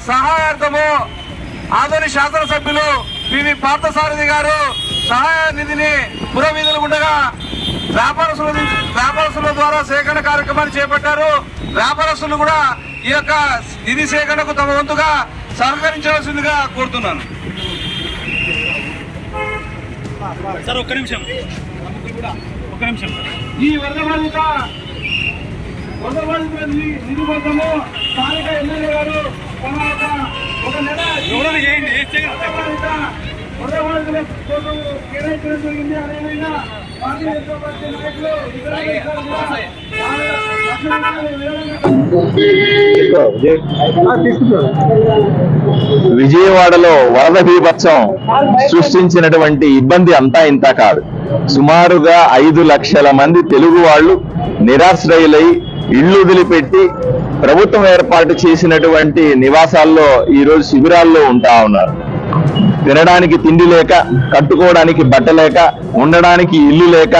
సహాయార్థము ఆదోని శాసనసభ్యులు పివి పార్థసారథి గారు సహాయ నిధిని పురవీధులు ఉండగా వ్యాపారస్తుల ద్వారా సేకరణ కార్యక్రమాన్ని చేపట్టారు. వ్యాపారస్తులు కూడా ఈ యొక్క నిధి సేకరణకు తమ వంతుగా సహకరించవలసిందిగా కోరుతున్నాను. సార్ ఒక్క నిమిషం ఈ వరద బాధిత నిధి కోసము స్థానిక ఎమ్మెల్యే గారు ఒక నెల వరద బాధితుల కోసం కేటాయించడం జరిగింది. అదేవిధంగా భారతీయ జనతా పార్టీ నాయకులు విజయవాడలో వరద బీభత్సం సృష్టించినటువంటి ఇబ్బంది అంతా ఇంత కాదు. సుమారుగా 5 లక్షల మంది తెలుగు వాళ్ళు నిరాశ్రయులై ఇళ్లు వదిలిపెట్టి ప్రభుత్వం ఏర్పాటు చేసినటువంటి నివాసాల్లో ఈరోజు శిబిరాల్లో ఉంటా ఉన్నారు. తినడానికి తిండి లేక, కట్టుకోవడానికి బట్ట లేక, ఉండడానికి ఇల్లు లేక,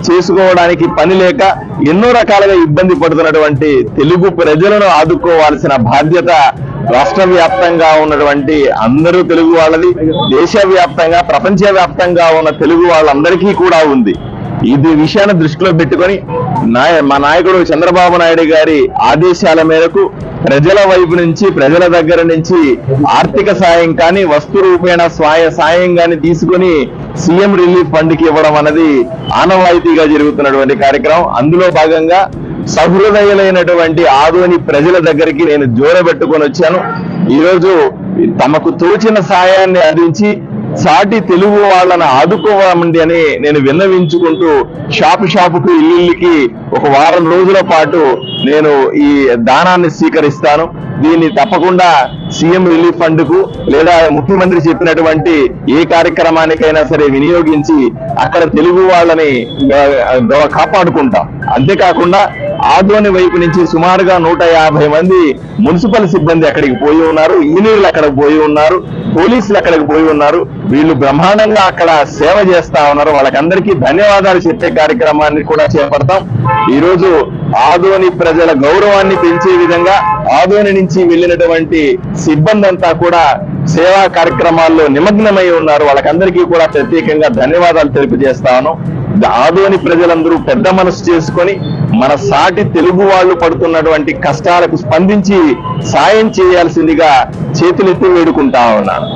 చేసుకోవడానికి పని లేక ఎన్నో రకాలుగా ఇబ్బంది పడుతున్నటువంటి తెలుగు ప్రజలను ఆదుకోవాల్సిన బాధ్యత రాష్ట్ర వ్యాప్తంగా ఉన్నటువంటి అందరూ తెలుగు వాళ్ళది, దేశవ్యాప్తంగా ప్రపంచవ్యాప్తంగా ఉన్న తెలుగు వాళ్ళందరికీ కూడా ఉంది. ఇది విషయాన్ని దృష్టిలో పెట్టుకొని మా నాయకుడు చంద్రబాబు నాయుడు గారి ఆదేశాల మేరకు ప్రజల వైపు నుంచి, ప్రజల దగ్గర నుంచి ఆర్థిక సాయం కానీ, వస్తు రూపేణ సాయం కానీ తీసుకుని సీఎం రిలీఫ్ ఫండ్ కి ఇవ్వడం అనేది ఆనవాయితీగా జరుగుతున్నటువంటి కార్యక్రమం. అందులో భాగంగా సహృదయులైనటువంటి ఆదోని ప్రజల దగ్గరికి నేను జోరబెట్టుకొని వచ్చాను. ఈరోజు తమకు తోచిన సాయాన్ని అందించి సాటి తెలుగు వాళ్ళని ఆదుకోవాలండి అని నేను విన్నవించుకుంటూ షాపుకు ఇల్లుకి ఒక వారం రోజుల పాటు నేను ఈ దానాన్ని స్వీకరిస్తాను. దీన్ని తప్పకుండా సీఎం రిలీఫ్ ఫండ్ కు లేదా ముఖ్యమంత్రి చెప్పినటువంటి ఏ కార్యక్రమానికైనా సరే వినియోగించి అక్కడ తెలుగు వాళ్ళని కాపాడుకుంటాం. అంతేకాకుండా ఆదోని వైపు నుంచి సుమారుగా 150 మంది మున్సిపల్ సిబ్బంది అక్కడికి పోయి ఉన్నారు, ఇంజనీర్లు అక్కడికి పోయి ఉన్నారు, పోలీసులు అక్కడికి పోయి ఉన్నారు. వీళ్ళు బ్రహ్మాండంగా అక్కడ సేవ చేస్తా ఉన్నారు. వాళ్ళకందరికీ ధన్యవాదాలు చెప్పే కార్యక్రమాన్ని కూడా చేపడతాం. ఈరోజు ఆదోని ప్రజల గౌరవాన్ని పెంచే విధంగా ఆదోని నుంచి వెళ్ళినటువంటి సిబ్బంది అంతా కూడా సేవా కార్యక్రమాల్లో నిమగ్నమై ఉన్నారు. వాళ్ళకందరికీ కూడా ప్రత్యేకంగా ధన్యవాదాలు తెలియజేస్తాను. ఆదోని ప్రజలందరూ పెద్ద మనసు చేసుకొని మన సాటి తెలుగు వాళ్ళు పడుతున్నటువంటి కష్టాలకు స్పందించి సాయం చేయాల్సిందిగా చేతులెత్తి వేడుకుంటా ఉన్నాను.